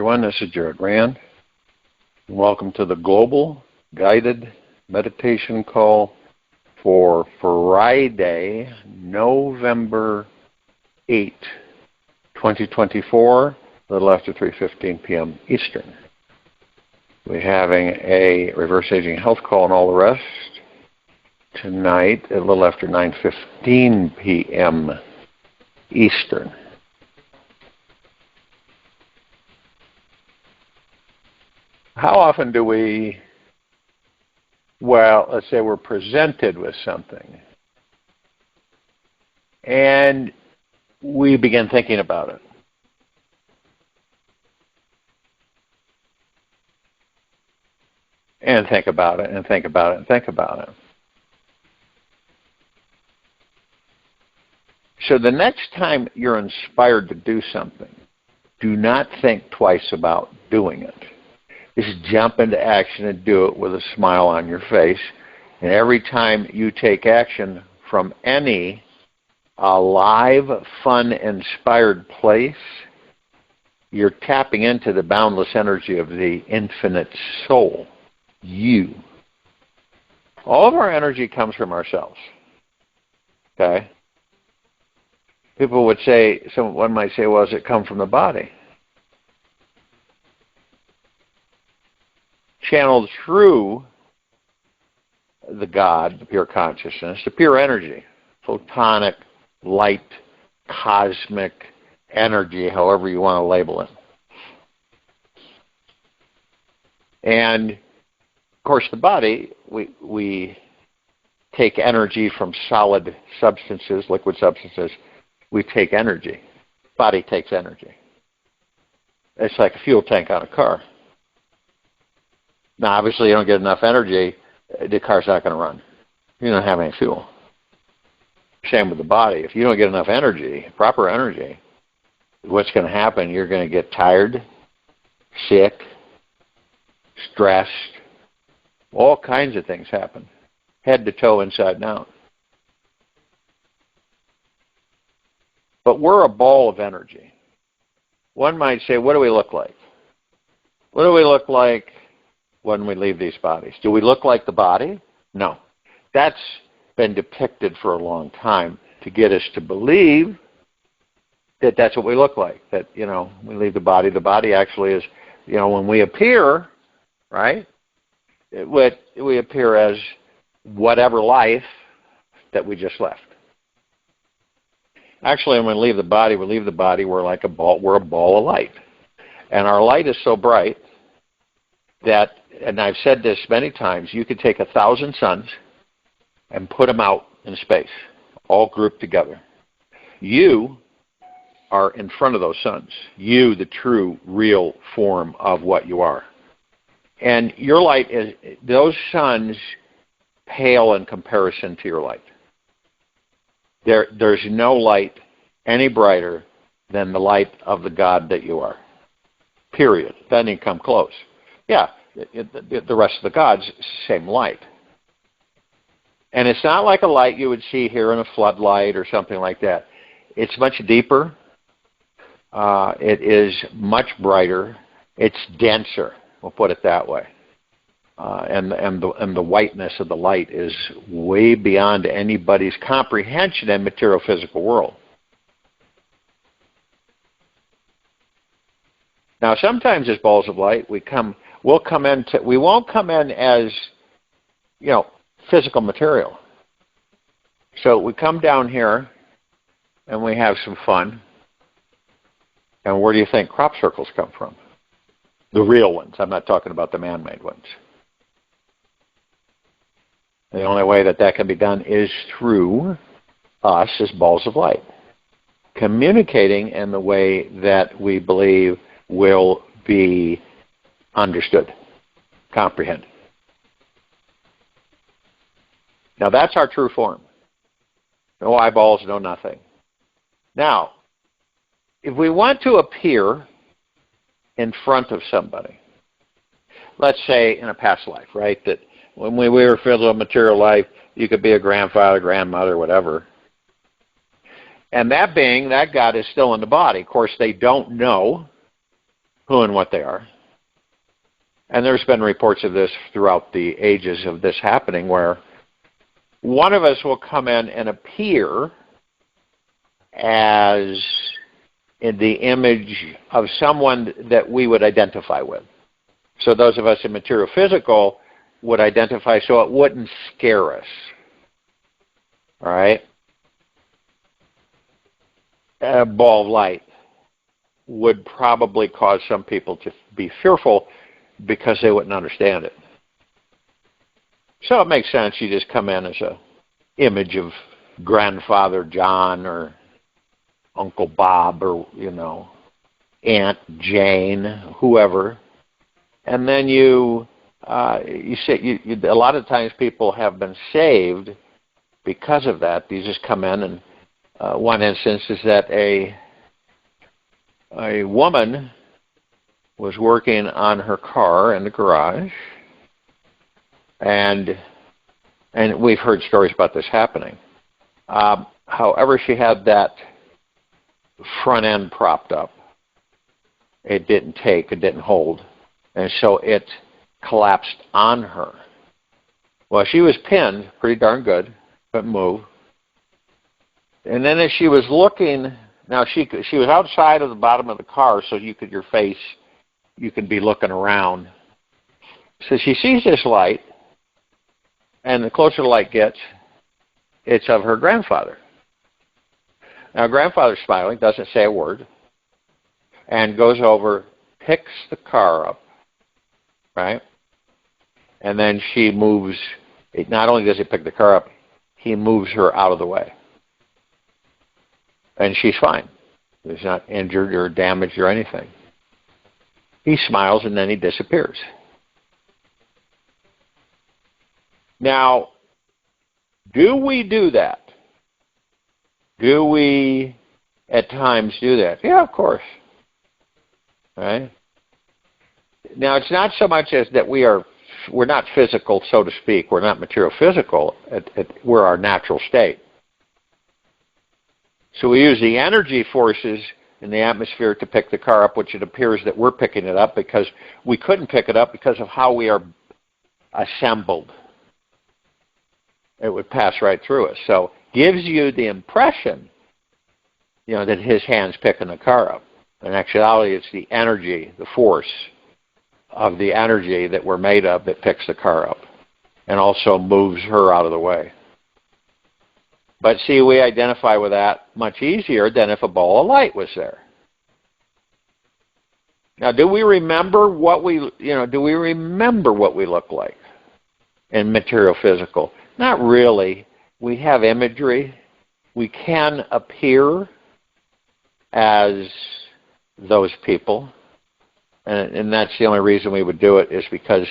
everyone. This is Jared Rand. Welcome to the Global Guided Meditation Call for Friday, November 8, 2024, a little after 3:15 p.m. Eastern. We're having a reverse aging health call and all the rest tonight at a little after 9:15 p.m. Eastern. How often do we, let's say we're presented with something and we begin thinking about it. And think about it, and think about it, and think about it. So the next time you're inspired to do something, do not think twice about doing it. Just jump into action and do it with a smile on your face. And every time you take action from any alive, fun, inspired place, you're tapping into the boundless energy of the infinite soul, you. All of our energy comes from ourselves. Okay? People would say, one might say, well, does it come from the body? Channeled through the God, the pure consciousness, the pure energy, photonic, light, cosmic energy, however you want to label it. And, of course, the body, we take energy from solid substances, liquid substances. We take energy. Body takes energy. It's like a fuel tank on a car. Now, obviously, you don't get enough energy, the car's not going to run. You don't have any fuel. Same with the body. If you don't get enough energy, proper energy, what's going to happen? You're going to get tired, sick, stressed. All kinds of things happen, head to toe, inside and out. But we're a ball of energy. One might say, what do we look like? What do we look like when we leave these bodies? Do we look like the body? No. That's been depicted for a long time to get us to believe that that's what we look like, that, we leave the body. The body actually is, when we appear, right, we appear as whatever life that we just left. Actually, when we leave the body, we're like a ball, we're a ball of light. And our light is so bright that, and I've said this many times, you could take 1,000 suns and put them out in space, all grouped together. You are in front of those suns. You, the true, real form of what you are. And your light is, those suns pale in comparison to your light. There's no light any brighter than the light of the God that you are. Period. Doesn't even come close. Yeah, the rest of the gods, same light. And it's not like a light you would see here in a floodlight or something like that. It's much deeper. It is much brighter. It's denser. We'll put it that way. And the whiteness of the light is way beyond anybody's comprehension in material physical world. Now, sometimes as balls of light, we won't come in as, physical material. So we come down here and we have some fun. And where do you think crop circles come from? The real ones. I'm not talking about the man-made ones. The only way that can be done is through us as balls of light, communicating in the way that we believe will be understood, comprehended. Now, that's our true form. No eyeballs, no nothing. Now, if we want to appear in front of somebody, let's say in a past life, right, that when we were filled with material life, you could be a grandfather, grandmother, whatever. And that being, that God is still in the body. Of course, they don't know who and what they are. And there's been reports of this throughout the ages of this happening, where one of us will come in and appear as in the image of someone that we would identify with. So those of us in material physical would identify so it wouldn't scare us. All right? A ball of light would probably cause some people to be fearful because they wouldn't understand it. So it makes sense you just come in as an image of Grandfather John or Uncle Bob or, Aunt Jane, whoever. And then you say, a lot of times people have been saved because of that. You just come in, and one instance is that a woman was working on her car in the garage, and we've heard stories about this happening. However, she had that front end propped up. It didn't hold, and so it collapsed on her. Well, she was pinned pretty darn good, couldn't move. And then as she was looking, now she was outside of the bottom of the car, so you could be looking around. So she sees this light, and the closer the light gets, it's of her grandfather. Now, grandfather's smiling, doesn't say a word, and goes over, picks the car up, right? And then she moves. Not only does he pick the car up, he moves her out of the way. And she's fine. She's not injured or damaged or anything. He smiles, and then he disappears. Now, do we do that? Do we at times do that? Yeah, of course. Right? Now, it's not so much as that we're not physical, so to speak. We're not material physical. We're our natural state. So we use the energy forces in the atmosphere to pick the car up, which it appears that we're picking it up because we couldn't pick it up because of how we are assembled. It would pass right through us. So gives you the impression, that his hand's picking the car up. In actuality, it's the energy, the force of the energy that we're made of that picks the car up and also moves her out of the way. But see, we identify with that much easier than if a ball of light was there. Now, do we remember what we look like in material physical? Not really. We have imagery. We can appear as those people. And that's the only reason we would do it, is because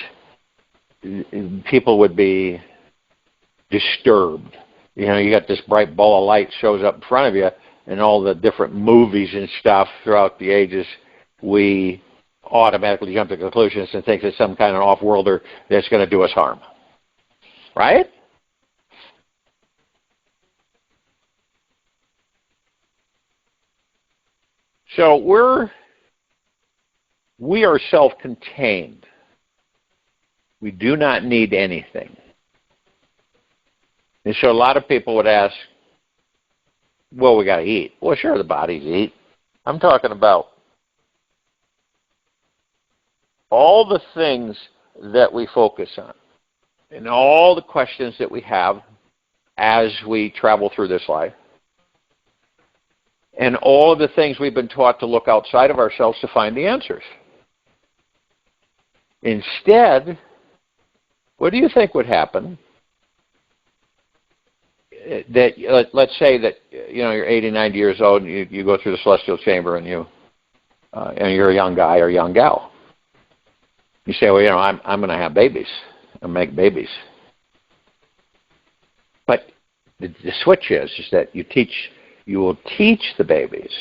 people would be disturbed. You got this bright ball of light shows up in front of you, and all the different movies and stuff throughout the ages, we automatically jump to conclusions and think it's some kind of off-worlder that's going to do us harm. Right? So we are self-contained. We do not need anything. And so a lot of people would ask, well, we got to eat. Well, sure, the bodies eat. I'm talking about all the things that we focus on and all the questions that we have as we travel through this life, and all of the things we've been taught to look outside of ourselves to find the answers. Instead, what do you think would happen? That let's say that you're 80, 90 years old, and you go through the celestial chamber, and you're a young guy or a young gal. You say, well, I'm going to have babies and make babies. But the switch is that you will teach the babies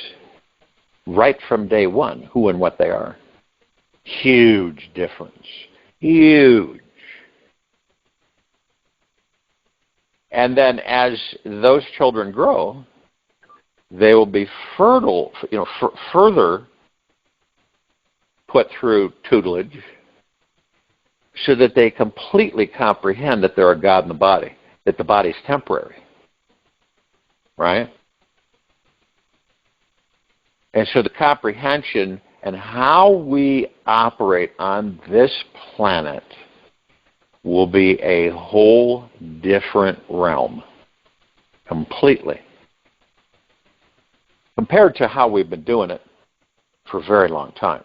right from day one who and what they are. Huge difference. Huge. And then as those children grow, they will be fertile, further put through tutelage so that they completely comprehend that they're a God in the body, that the body's temporary. Right? And so the comprehension and how we operate on this planet will be a whole different realm, completely, compared to how we've been doing it for a very long time.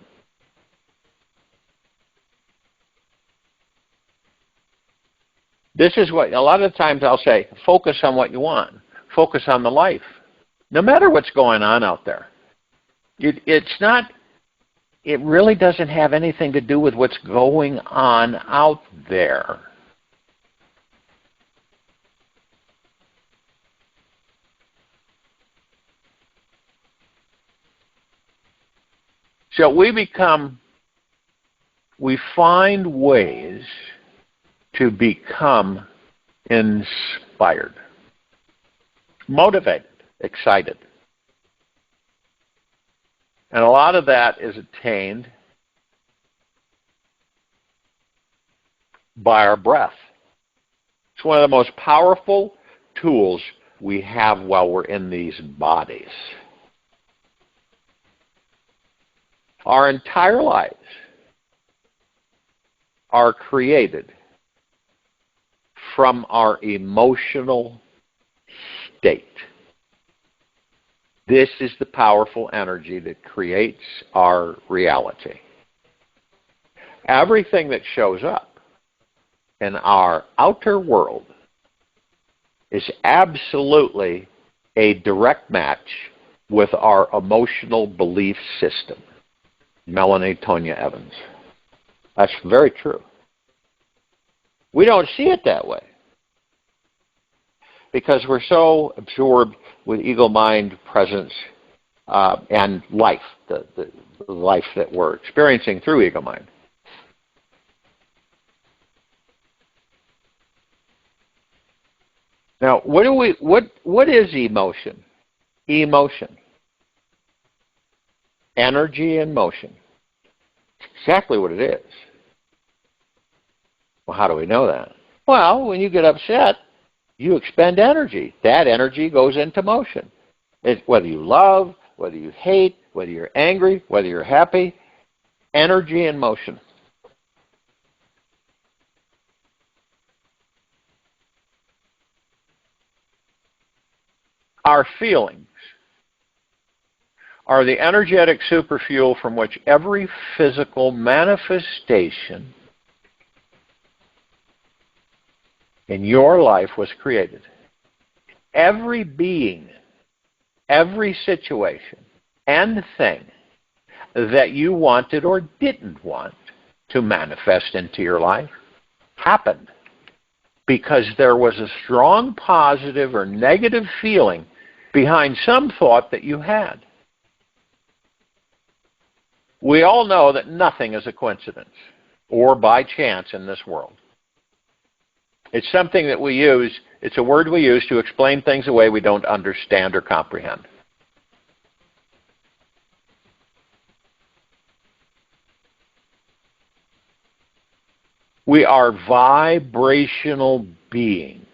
This is what, a lot of times I'll say, focus on what you want. Focus on the life. No matter what's going on out there. It really doesn't have anything to do with what's going on out there. So we find ways to become inspired, motivated, excited. And a lot of that is attained by our breath. It's one of the most powerful tools we have while we're in these bodies. Our entire lives are created from our emotional state. This is the powerful energy that creates our reality. Everything that shows up in our outer world is absolutely a direct match with our emotional belief system. Melanie Tonya Evans. That's very true. We don't see it that way because we're so absorbed with ego, mind, presence, and life, the life that we're experiencing through ego, mind. Now, what is emotion? Emotion. Energy and motion. It's exactly what it is. Well, how do we know that? Well, when you get upset, you expend energy. That energy goes into motion. Whether you love, whether you hate, whether you're angry, whether you're happy, energy and motion. Our feelings are the energetic superfuel from which every physical manifestation in your life was created. Every being, every situation and thing that you wanted or didn't want to manifest into your life happened because there was a strong positive or negative feeling behind some thought that you had. We all know that nothing is a coincidence or by chance in this world. It's something that we use, it's a word we use to explain things away we don't understand or comprehend. We are vibrational beings,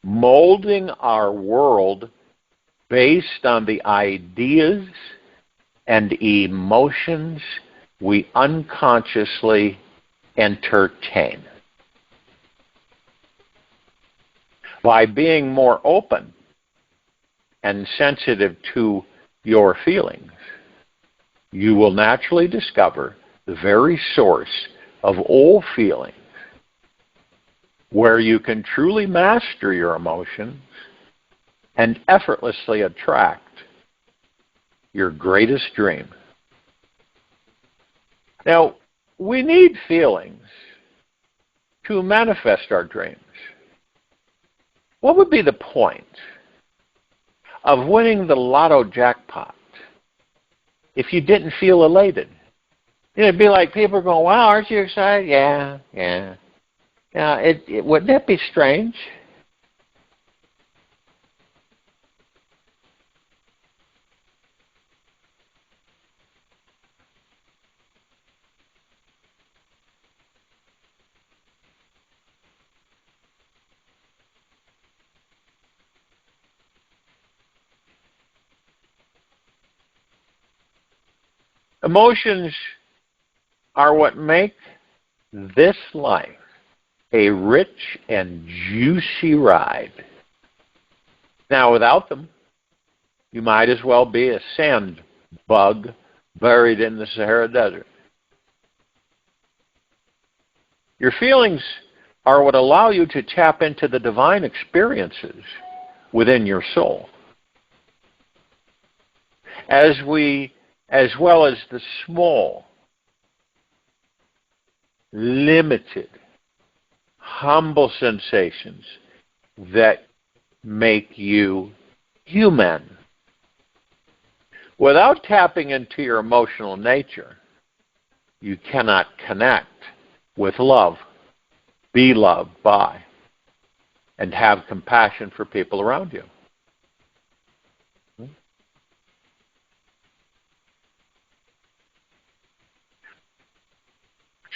molding our world based on the ideas and emotions we unconsciously entertain. By being more open and sensitive to your feelings, you will naturally discover the very source of all feelings, where you can truly master your emotions and effortlessly attract your greatest dream. Now, we need feelings to manifest our dreams. What would be the point of winning the lotto jackpot if you didn't feel elated? It'd be like people going, wow, aren't you excited? Yeah. Wouldn't that be strange? Emotions are what make this life a rich and juicy ride. Now, without them, you might as well be a sand bug buried in the Sahara Desert. Your feelings are what allow you to tap into the divine experiences within your soul, as well as the small, limited, humble sensations that make you human. Without tapping into your emotional nature, you cannot connect with love, be loved by, and have compassion for people around you.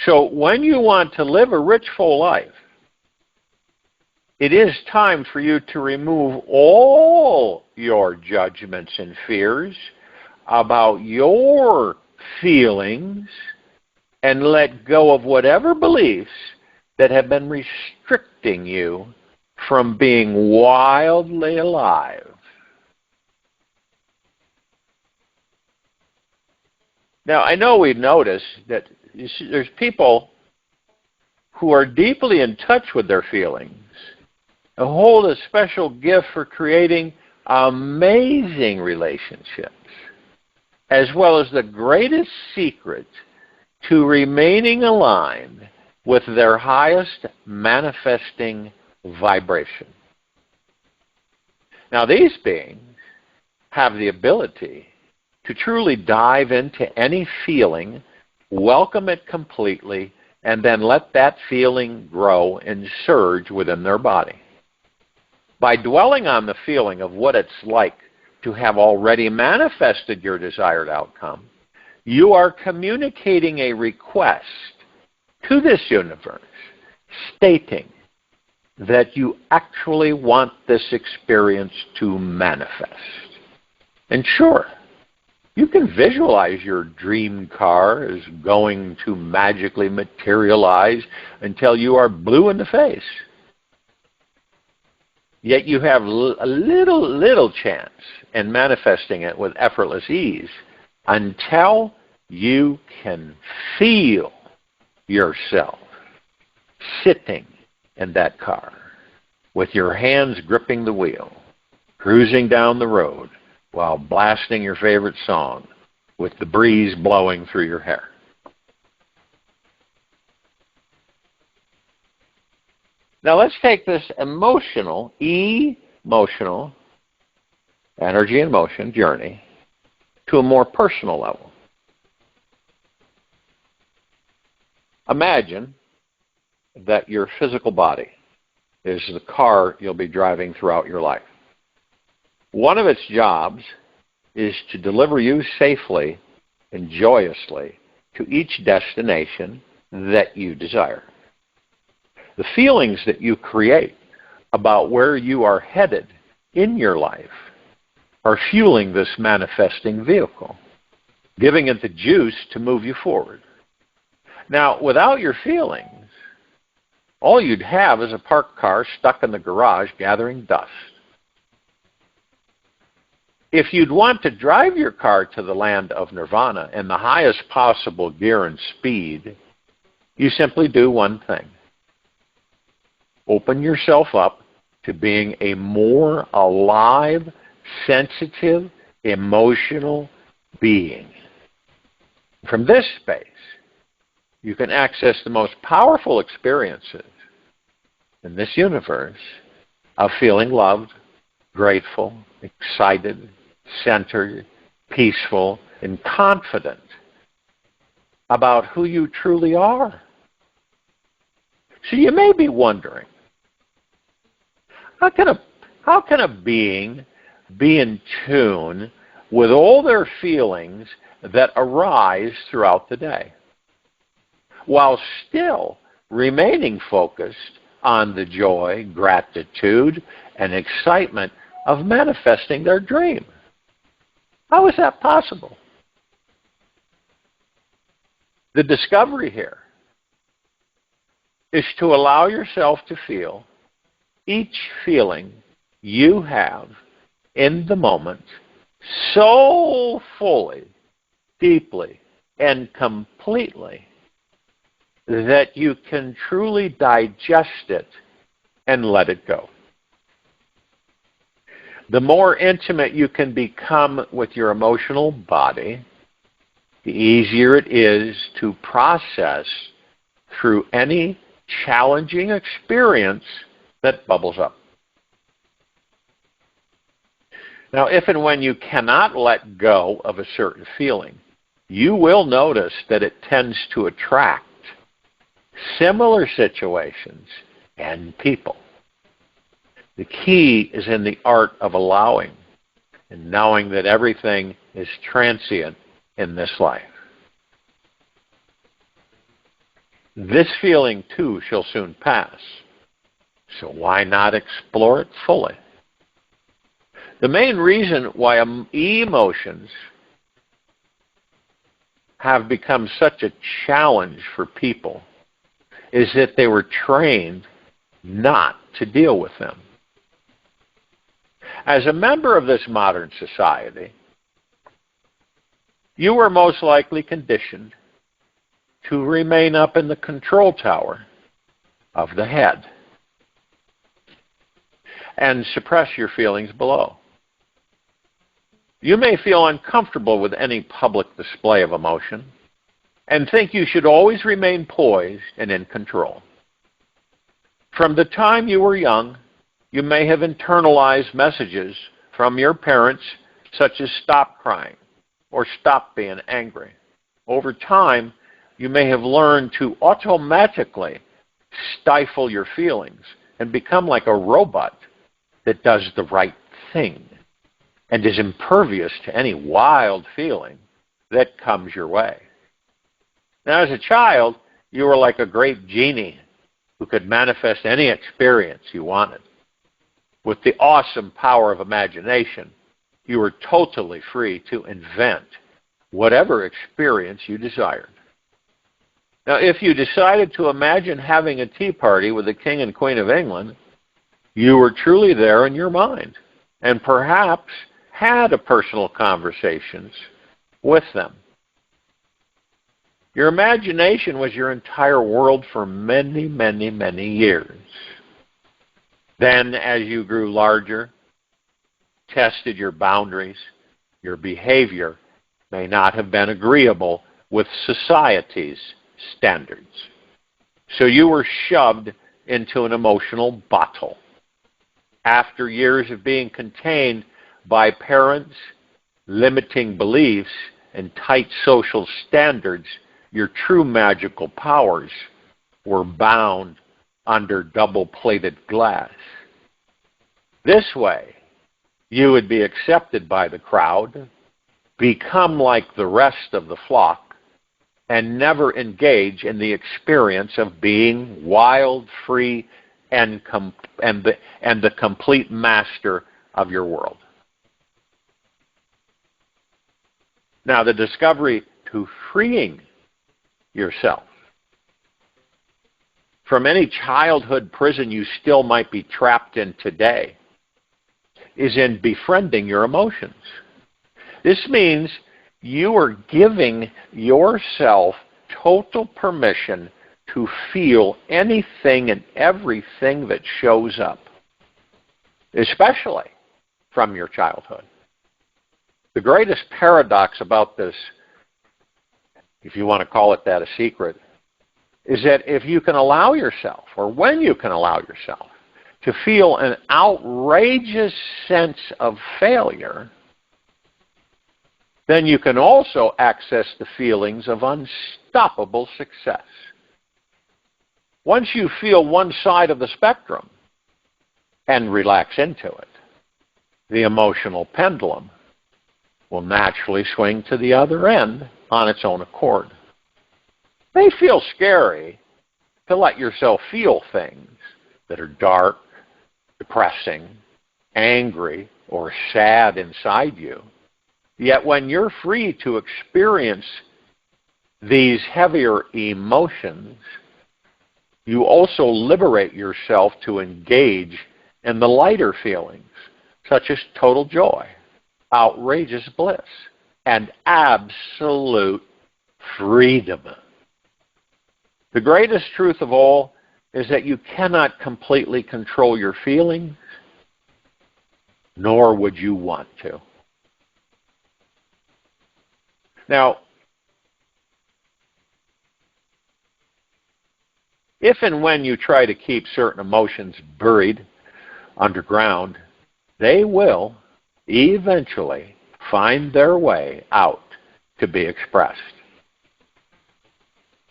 So when you want to live a rich, full life, it is time for you to remove all your judgments and fears about your feelings and let go of whatever beliefs that have been restricting you from being wildly alive. Now, I know we've noticed that there's people who are deeply in touch with their feelings and hold a special gift for creating amazing relationships, as well as the greatest secret to remaining aligned with their highest manifesting vibration. Now, these beings have the ability to truly dive into any feeling, welcome it completely, and then let that feeling grow and surge within their body. By dwelling on the feeling of what it's like to have already manifested your desired outcome, you are communicating a request to this universe, stating that you actually want this experience to manifest. And sure, you can visualize your dream car as going to magically materialize until you are blue in the face. Yet you have a little chance in manifesting it with effortless ease until you can feel yourself sitting in that car with your hands gripping the wheel, cruising down the road while blasting your favorite song with the breeze blowing through your hair. Now let's take this emotional energy and motion journey to a more personal level. Imagine that your physical body is the car you'll be driving throughout your life. One of its jobs is to deliver you safely and joyously to each destination that you desire. The feelings that you create about where you are headed in your life are fueling this manifesting vehicle, giving it the juice to move you forward. Now, without your feelings, all you'd have is a parked car stuck in the garage gathering dust. If you'd want to drive your car to the land of nirvana in the highest possible gear and speed, you simply do one thing. Open yourself up to being a more alive, sensitive, emotional being. From this space, you can access the most powerful experiences in this universe of feeling loved, grateful, excited, centered, peaceful, and confident about who you truly are. So you may be wondering, how can a being be in tune with all their feelings that arise throughout the day, while still remaining focused on the joy, gratitude, and excitement of manifesting their dream? How is that possible? The discovery here is to allow yourself to feel each feeling you have in the moment so fully, deeply, and completely that you can truly digest it and let it go. The more intimate you can become with your emotional body, the easier it is to process through any challenging experience that bubbles up. Now, if and when you cannot let go of a certain feeling, you will notice that it tends to attract similar situations and people. The key is in the art of allowing and knowing that everything is transient in this life. This feeling, too, shall soon pass. So why not explore it fully? The main reason why emotions have become such a challenge for people is that they were trained not to deal with them. As a member of this modern society, you were most likely conditioned to remain up in the control tower of the head and suppress your feelings below. You may feel uncomfortable with any public display of emotion and think you should always remain poised and in control. From the time you were young, you may have internalized messages from your parents such as stop crying or stop being angry. Over time, you may have learned to automatically stifle your feelings and become like a robot that does the right thing and is impervious to any wild feeling that comes your way. Now, as a child, you were like a great genie who could manifest any experience you wanted. With the awesome power of imagination, you were totally free to invent whatever experience you desired. Now, if you decided to imagine having a tea party with the King and Queen of England, you were truly there in your mind and perhaps had a personal conversations with them. Your imagination was your entire world for many, many, many years. Then, as you grew larger, tested your boundaries, your behavior may not have been agreeable with society's standards. So you were shoved into an emotional bottle. After years of being contained by parents, limiting beliefs, and tight social standards, your true magical powers were bound under double-plated glass. This way, you would be accepted by the crowd, become like the rest of the flock, and never engage in the experience of being wild, free, and the complete master of your world. Now, the discovery to freeing yourself from any childhood prison you still might be trapped in today is in befriending your emotions. This means you are giving yourself total permission to feel anything and everything that shows up, especially from your childhood. The greatest paradox about this, if you want to call it that, a secret, is that if you can allow yourself, or when you can allow yourself, to feel an outrageous sense of failure, then you can also access the feelings of unstoppable success. Once you feel one side of the spectrum and relax into it, the emotional pendulum will naturally swing to the other end on its own accord. It may feel scary to let yourself feel things that are dark, depressing, angry, or sad inside you. Yet when you're free to experience these heavier emotions, you also liberate yourself to engage in the lighter feelings, such as total joy, outrageous bliss, and absolute freedom. The greatest truth of all is that you cannot completely control your feelings, nor would you want to. Now, if and when you try to keep certain emotions buried underground, they will eventually find their way out to be expressed.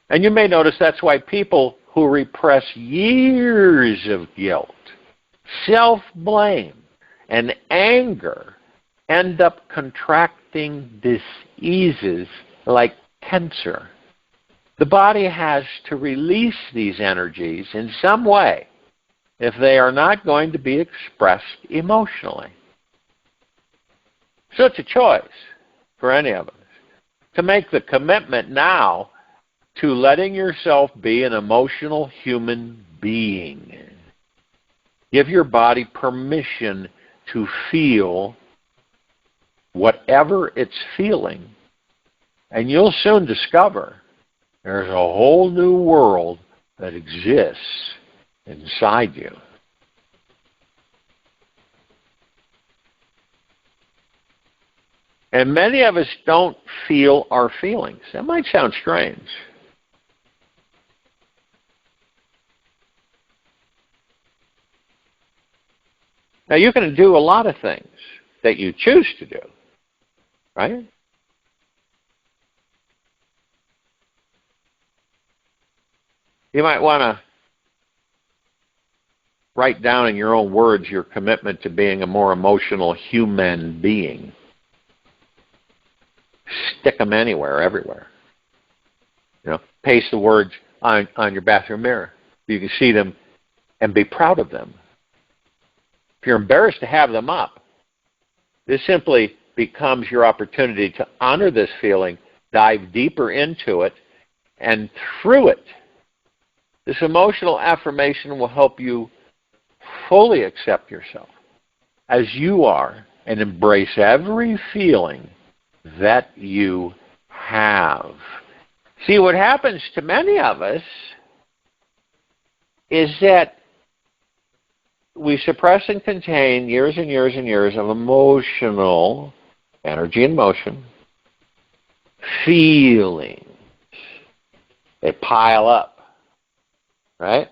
And you may notice that's why people who repress years of guilt, self-blame, and anger end up contracting diseases like cancer. The body has to release these energies in some way if they are not going to be expressed emotionally. So it's a choice for any of us to make the commitment now to letting yourself be an emotional human being. Give your body permission to feel whatever it's feeling, and you'll soon discover there's a whole new world that exists inside you. And many of us don't feel our feelings. That might sound strange. Now, you can do a lot of things that you choose to do, right? You might want to write down in your own words your commitment to being a more emotional human being. Stick them anywhere, everywhere. You know, paste the words on your bathroom mirror. You can see them and be proud of them. If you're embarrassed to have them up, this simply becomes your opportunity to honor this feeling, dive deeper into it, and through it, this emotional affirmation will help you fully accept yourself as you are and embrace every feeling that you have. See, what happens to many of us is that we suppress and contain years and years and years of emotional energy and motion, feelings. They pile up, right?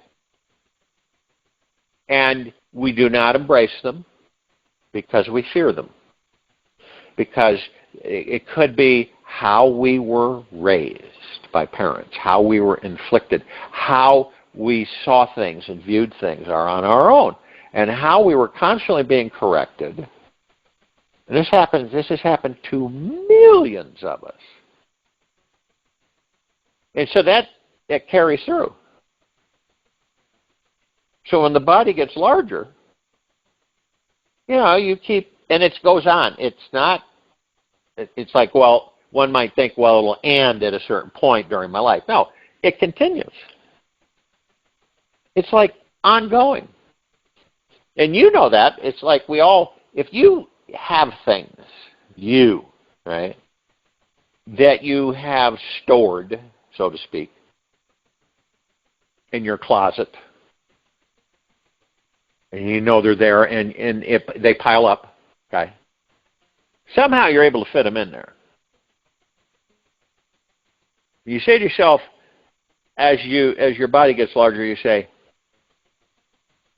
And we do not embrace them because we fear them. Because it could be how we were raised by parents, how we were inflicted, how we saw things and viewed things are on our own, and how we were constantly being corrected. And this has happened to millions of us. And so that carries through. So when the body gets larger, you keep, and it goes on. It's like, well, one might think, well, it'll end at a certain point during my life. No, it continues. It's like ongoing. And you know that. It's like if you have things, right, that you have stored, so to speak, in your closet, and you know they're there, and if they pile up, okay, somehow you're able to fit them in there. You say to yourself, as your body gets larger, you say,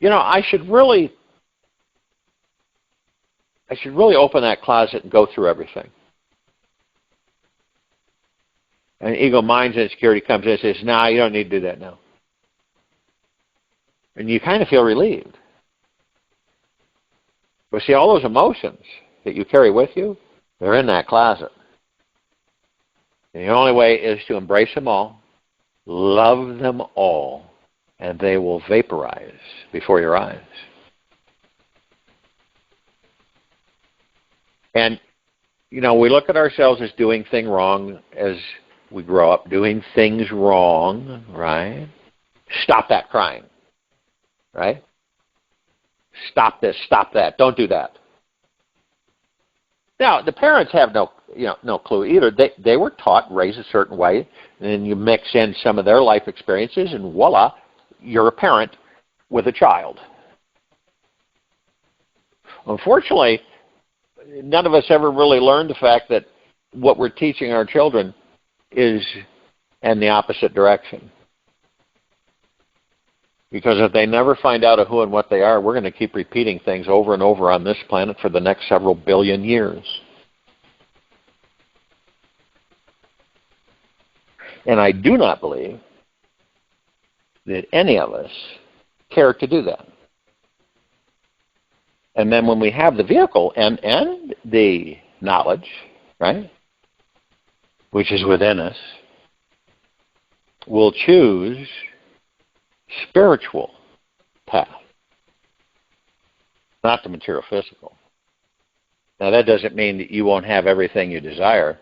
I should really open that closet and go through everything. And ego, minds, and insecurity comes in and says, "Nah, you don't need to do that now." And you kind of feel relieved. But see, all those emotions that you carry with you, they're in that closet. And the only way is to embrace them all, love them all, and they will vaporize before your eyes. And, we look at ourselves as doing things wrong, as We grow up doing things wrong, right? Stop that crying, right? Stop this, stop that, don't do that. Now, the parents have no clue either. They were taught, raised a certain way, and then you mix in some of their life experiences, and voila, you're a parent with a child. Unfortunately, none of us ever really learned the fact that what we're teaching our children is in the opposite direction. Because if they never find out who and what they are, we're going to keep repeating things over and over on this planet for the next several billion years. And I do not believe that any of us care to do that. And then when we have the vehicle and the knowledge, right, which is within us, we'll choose spiritual path, not the material physical. Now that doesn't mean that you won't have everything you desire,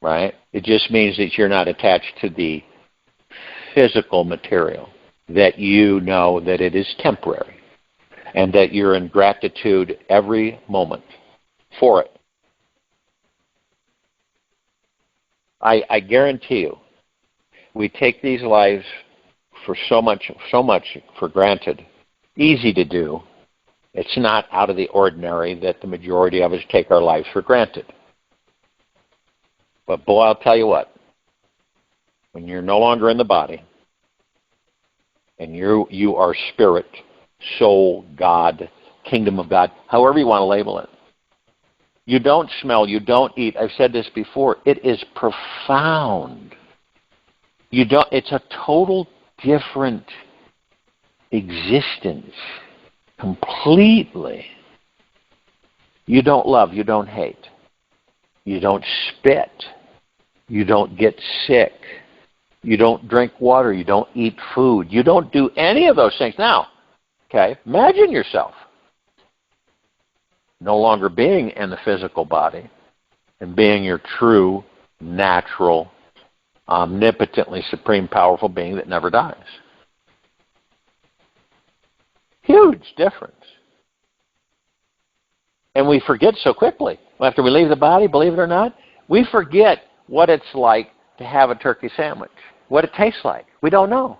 right? It just means that you're not attached to the physical material, that you know that it is temporary, and that you're in gratitude every moment for it. I guarantee you, we take these lives for so much for granted. Easy to do. It's not out of the ordinary that the majority of us take our lives for granted. But boy, I'll tell you what, when you're no longer in the body, and you are spirit, soul, God, kingdom of God, however you want to label it, you don't smell, you don't eat. I've said this before. It is profound. It's a total different existence, completely. You don't love, you don't hate, you don't spit, you don't get sick, you don't drink water, you don't eat food, you don't do any of those things. Now, okay, imagine yourself no longer being in the physical body and being your true, natural, omnipotently supreme, powerful being that never dies. Huge difference. And we forget so quickly. After we leave the body, believe it or not, we forget what it's like to have a turkey sandwich, what it tastes like. We don't know.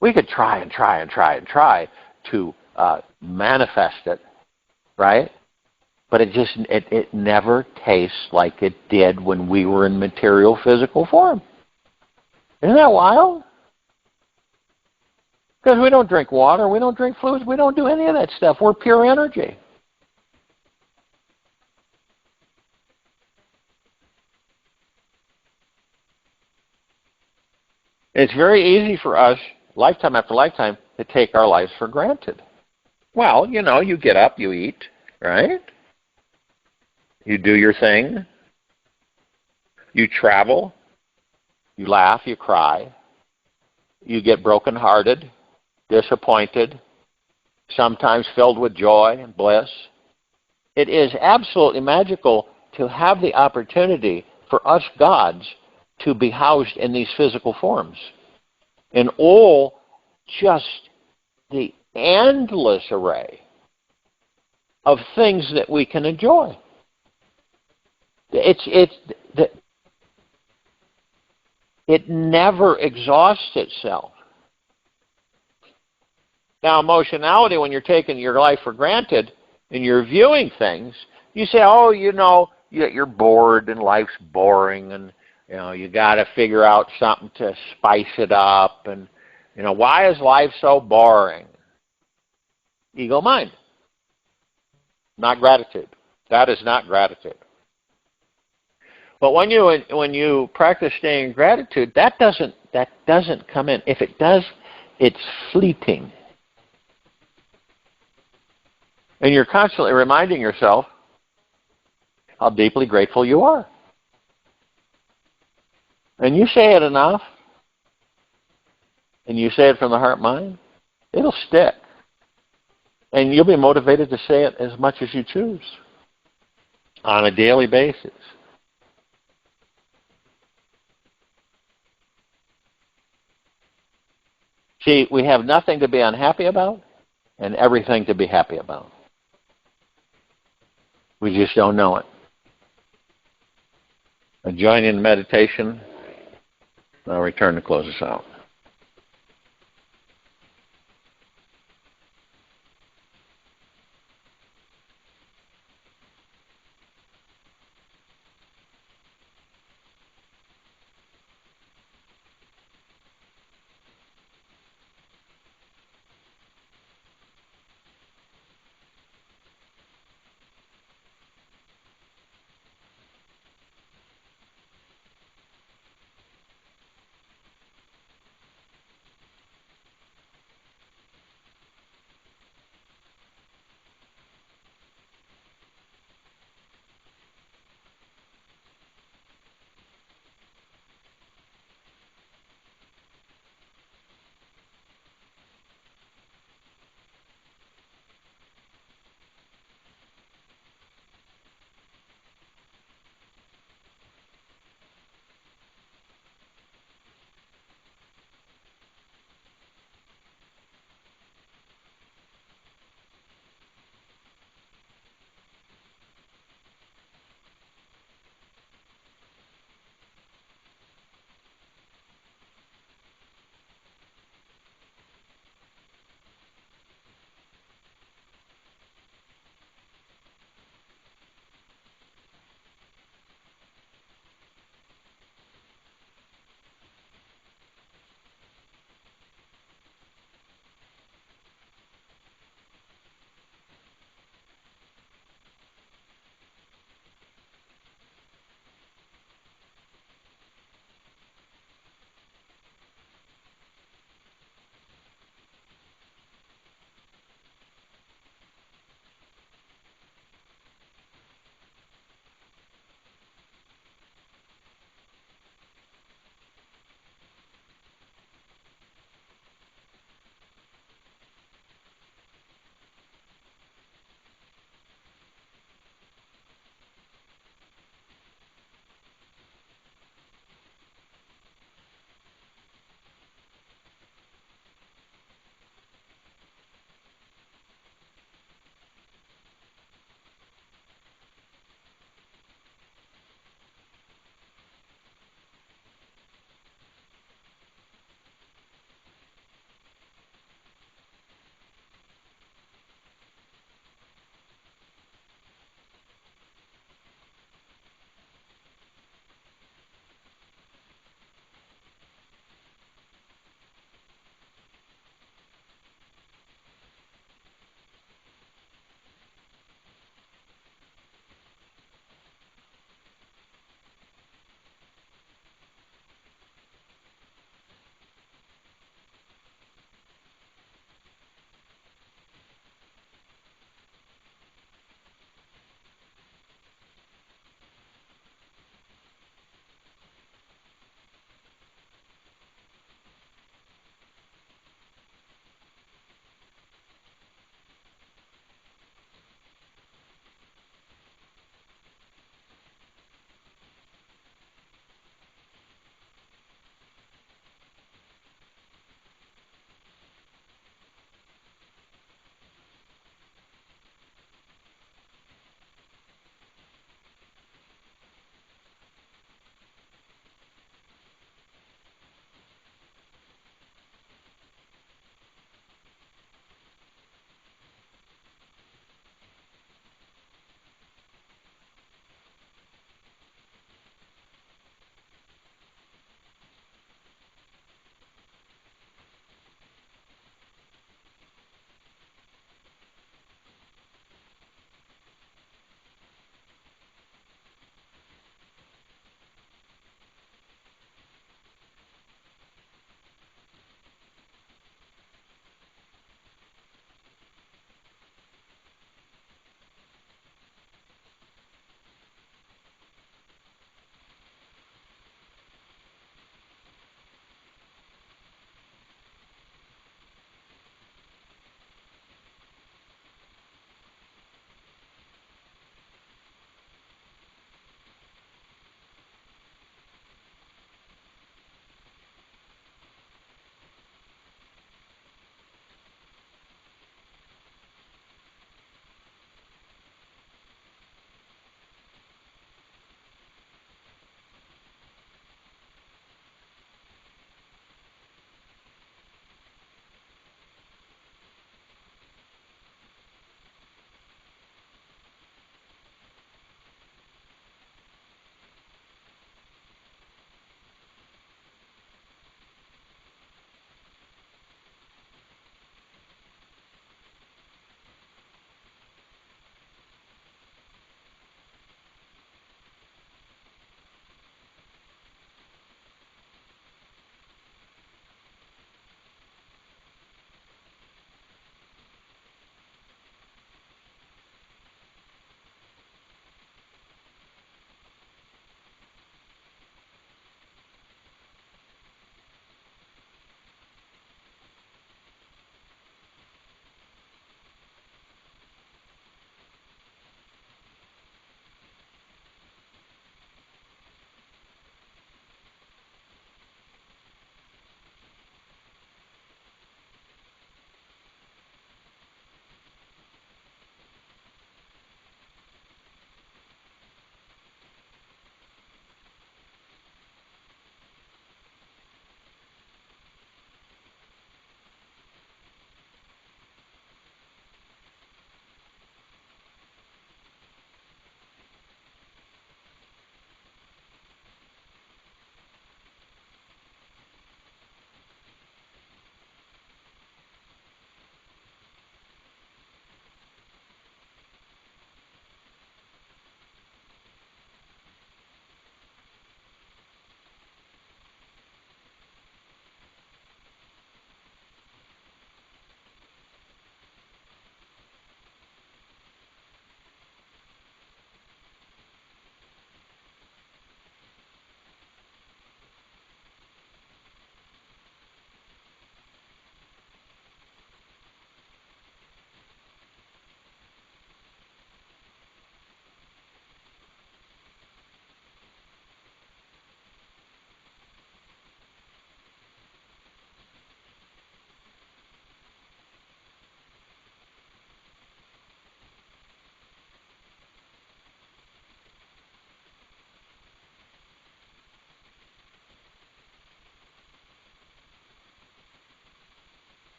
We could try and try and try and try to manifest it, right? But it never tastes like it did when we were in material physical form. Isn't that wild? Because we don't drink water, we don't drink fluids, we don't do any of that stuff. We're pure energy. It's very easy for us, lifetime after lifetime, to take our lives for granted. Well, you get up, you eat, right? You do your thing. You travel. You laugh, you cry. You get brokenhearted, disappointed, sometimes filled with joy and bliss. It is absolutely magical to have the opportunity for us gods to be housed in these physical forms. In all just the endless array of things that we can enjoy. It never exhausts itself. Now, emotionality, when you're taking your life for granted and you're viewing things, you say, oh, you're bored and life's boring and, you got to figure out something to spice it up. And, why is life so boring? Ego mind. Not gratitude. That is not gratitude. But when you practice staying in gratitude, that doesn't come in. If it does, it's fleeting. And you're constantly reminding yourself how deeply grateful you are. And you say it enough, and you say it from the heart mind, it'll stick. And you'll be motivated to say it as much as you choose on a daily basis. See, we have nothing to be unhappy about and everything to be happy about. We just don't know it. And join in meditation. I'll return to close us out.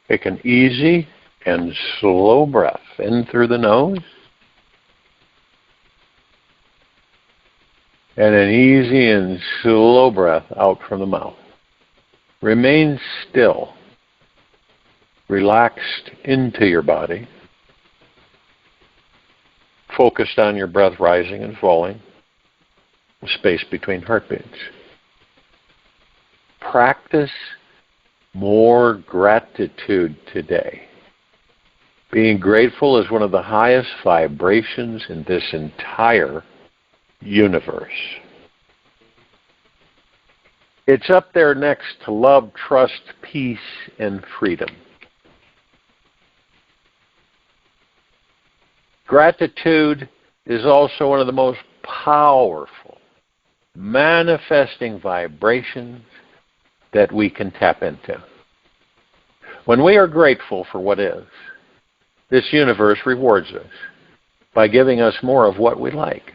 Take an easy and slow breath in through the nose, and an easy and slow breath out from the mouth. Remain still, relaxed into your body, focused on your breath rising and falling, space between heartbeats. Practice more gratitude today. Being grateful is one of the highest vibrations in this entire universe. It's up there next to love, trust, peace, and freedom. Gratitude is also one of the most powerful manifesting vibrations that we can tap into. When we are grateful for what is, this universe rewards us by giving us more of what we like.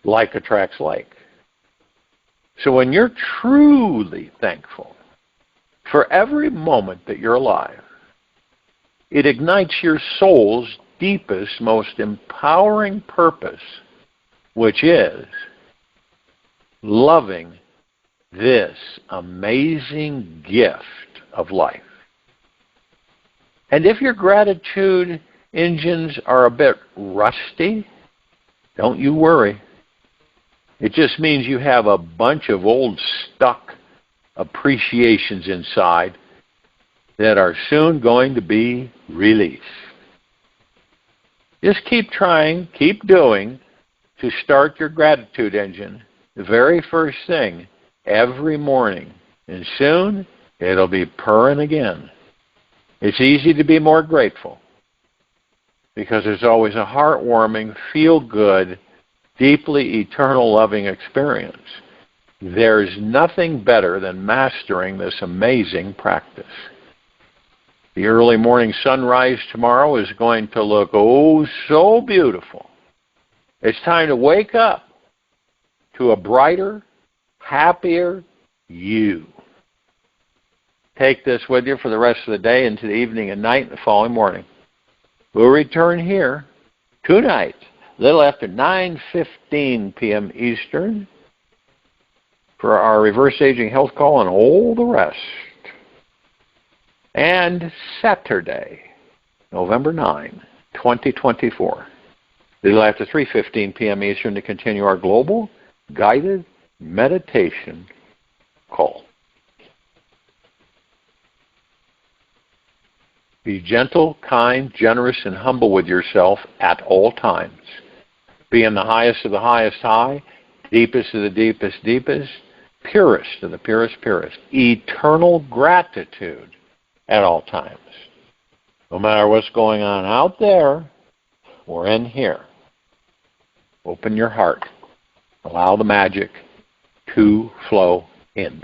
Like attracts like. So when you're truly thankful for every moment that you're alive, it ignites your soul's deepest, most empowering purpose, which is loving this amazing gift of life. And if your gratitude engines are a bit rusty, don't you worry. It just means you have a bunch of old stuck appreciations inside that are soon going to be released. Just keep trying, keep doing to start your gratitude engine the very first thing every morning. And soon it'll be purring again. It's easy to be more grateful because there's always a heartwarming, feel-good, deeply eternal loving experience. There's nothing better than mastering this amazing practice. The early morning sunrise tomorrow is going to look oh so beautiful. It's time to wake up to a brighter, happier you. Take this with you for the rest of the day into the evening and night and the following morning. We'll return here tonight, a little after 9:15 p.m. Eastern, for our reverse aging health call and all the rest. And Saturday, November 9, 2024, a little after 3:15 p.m. Eastern, to continue our global guided meditation call. Be gentle, kind, generous, and humble with yourself at all times. Be in the highest of the highest high, deepest of the deepest deepest, purest of the purest purest. Eternal gratitude at all times. No matter what's going on out there or in here, open your heart. Allow the magic to flow in.